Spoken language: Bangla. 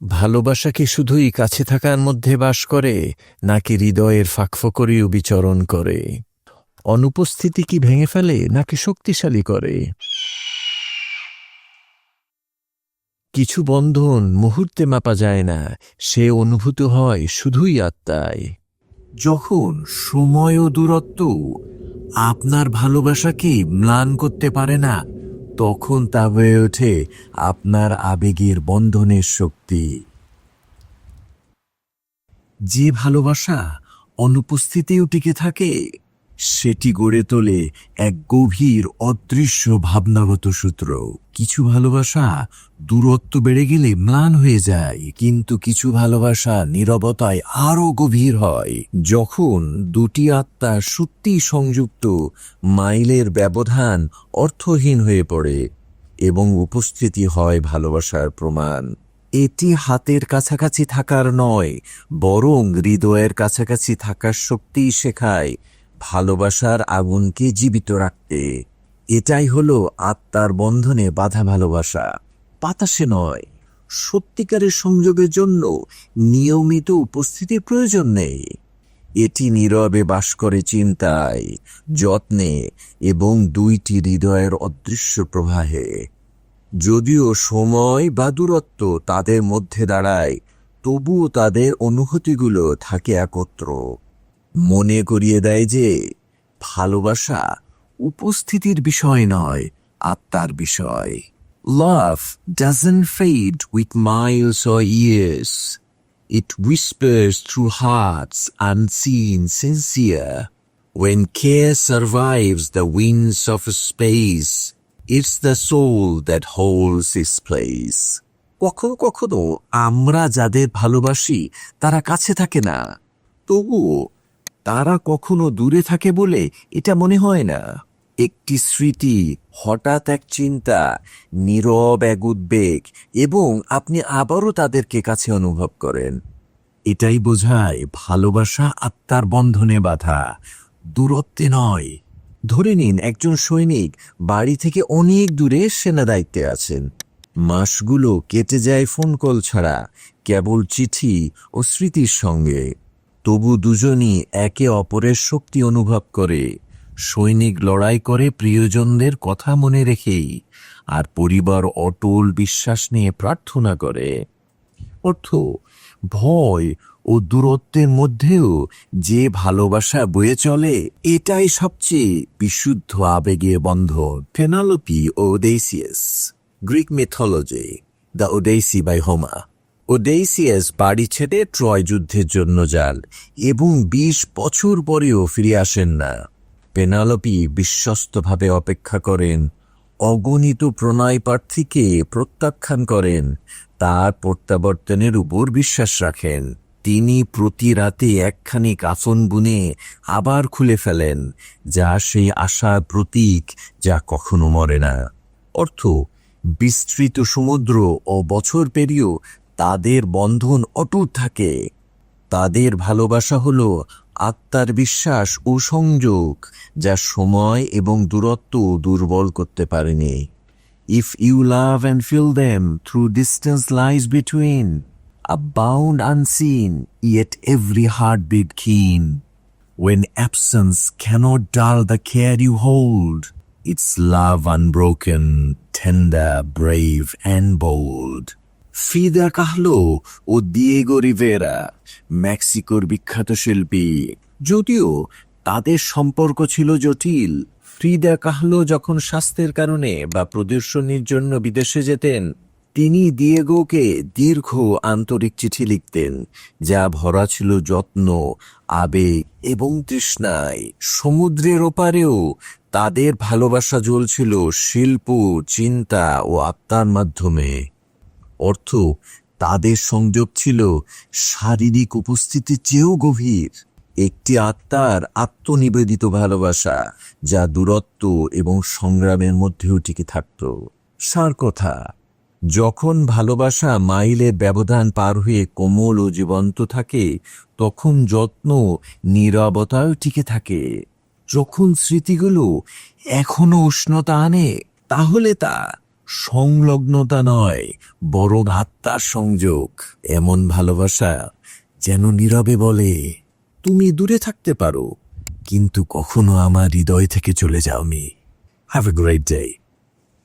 ভালোবাসা কি শুধুই কাছে থাকার মধ্যে বাস করে, নাকি হৃদয়ের ফাঁকফোকরেও বিচরণ করে? অনুপস্থিতি কি ভেঙে ফেলে নাকি শক্তিশালী করে? কিছু বন্ধন মুহূর্তে মাপা যায় না, সে অনুভূত হয় শুধুই আত্মায়। যখন সময় ও দূরত্ব আপনার ভালোবাসাকে ম্লান করতে পারে না, তখন তা হয়ে ওঠে আপনার আবেগের বন্ধনের শক্তি। যে ভালোবাসা অনুপস্থিতিও টিকে থাকে, সেটি গড়ে তোলে এক গভীর অদৃশ্য ভাবনাগত সূত্র। কিছু ভালোবাসা দূরত্ব বেড়ে গেলে ম্লান হয়ে যায়, কিন্তু কিছু ভালোবাসা নীরবতায় আরো গভীর হয়। যখন দুটি আত্মা সত্যি সংযুক্ত, মাইলের ব্যবধান অর্থহীন হয়ে পড়ে এবং উপস্থিতি হয় ভালোবাসার প্রমাণ। এটি হাতের কাছাকাছি থাকার নয়, বরং হৃদয়ের কাছাকাছি থাকার শক্তিই শেখায় ভালোবাসার আগুনকে জীবিত রাখতে। এটাই হলো আত্মার বন্ধনে বাঁধা ভালোবাসা, বাতাসে নয়। সত্যিকারের সংযোগের জন্য নিয়মিত উপস্থিতির প্রয়োজন নেই। এটি নীরবে বাস করে চিন্তায়, যত্নে এবং দুইটি হৃদয়ের অদৃশ্য প্রবাহে। যদিও সময় বা দূরত্ব তাদের মধ্যে দাঁড়ায়, তবুও তাদের অনুভূতিগুলো থাকে একত্র। মনে করিয়ে দেয় যে ভালোবাসা উপস্থিতির বিষয় নয়, আত্মার বিষয়। Love doesn't fade with miles or years. It whispers through hearts unseen, sincere. When care survives the winds of space, it's the soul that holds its place. কখনো কখনো আমরা যাদের ভালোবাসি তারা কাছে থাকে না, তবুও তারা কখনো দূরে থাকে বলে এটা মনে হয় না। একটি স্মৃতি, হঠাৎ এক চিন্তা, নীরব এক উদ্বেগ, এবং আপনি আবারও তাদেরকে কাছে অনুভব করেন। এটাই বোঝায় ভালোবাসা আত্মার বন্ধনে বাঁধা, দূরত্বে নয়। ধরে নিন একজন সৈনিক বাড়ি থেকে অনেক দূরে সেনা দায়িত্বে আছেন। মাসগুলো কেটে যায় ফোন কল ছাড়া, কেবল চিঠি ও স্মৃতির সঙ্গে। তবু দুজনই একে অপরের শক্তি অনুভব করে। সৈনিক লড়াই করে প্রিয়জনদের কথা মনে রেখেই, আর পরিবার অটল বিশ্বাস নিয়ে প্রার্থনা করে। অর্থ, ভয় ও দূরত্বের মধ্যেও যে ভালোবাসা বয়ে চলে, এটাই সবচেয়ে বিশুদ্ধ আবেগের বন্ধন। পেনেলোপি ও Odysseus. Greek mythology, the Odyssey by Homer. Odysseus বাড়ি ছেড়ে ট্রয় যুদ্ধের জন্য যান এবং 20 বছর পরেও ফিরে আসেন না। পেনেলোপি বিশ্বস্তভাবে অপেক্ষা করেন, অগণিত প্রণয় প্রার্থীকে প্রত্যাখ্যান করেন, তার প্রত্যাবর্তনের উপর বিশ্বাস রাখেন। তিনি প্রতি রাতে একখানি কাফন বুনে আবার খুলে ফেলেন, যা সেই আশার প্রতীক যা কখনো মরে না। অর্থ, বিস্তৃত সমুদ্র ও বছর পেরিয়েও তাদের বন্ধন অটুট থাকে। তাদের ভালোবাসা হলো আত্মার বিশ্বাস ও সংযোগ, যা সময় এবং দূরত্ব দুর্বল করতে পারেনি। If you love and feel them through distance lies between, a bound unseen, yet every heartbeat keen. When absence cannot dull the care you hold, it's love unbroken, tender, brave and bold. Frida Kahlo ও দিয়েগো রিভেরা, মেক্সিকোর বিখ্যাত শিল্পী। যদিও তাদের সম্পর্ক ছিল জটিল, ফ্রিদা কাহলো যখন স্বাস্থ্যের কারণে বা প্রদর্শনীর জন্য বিদেশে যেতেন, তিনি দিয়েগোকে দীর্ঘ আন্তরিক চিঠি লিখতেন, যা ভরা ছিল যত্ন, আবেগ এবং তৃষ্ণায়। সমুদ্রের ওপারেও তাদের ভালোবাসা জ্বলছিল শিল্প, চিন্তা ও আত্মার মাধ্যমে। অর্থ, তাদের সংযোগ ছিল শারীরিক উপস্থিতির চেয়েও গভীর, একটি আত্মার আত্মনিবেদিত ভালোবাসা, যা দূরত্ব এবং সংগ্রামের মধ্যেও টিকে থাকত। সার কথা, যখন ভালোবাসা মাইলের ব্যবধান পার হয়ে কোমল ও জীবন্ত থাকে, তখন যত্ন নীরবতাও টিকে থাকে। যখন স্মৃতিগুলো এখনো উষ্ণতা আনে, তাহলে তা সংলগ্নতা নয়, বরং আত্মার সংযোগ। এমন ভালোবাসা যেন নীরবে বলে, তুমি দূরে থাকতে পারো, কিন্তু কখনো আমার হৃদয় থেকে চলে যাওনি। Have a great day.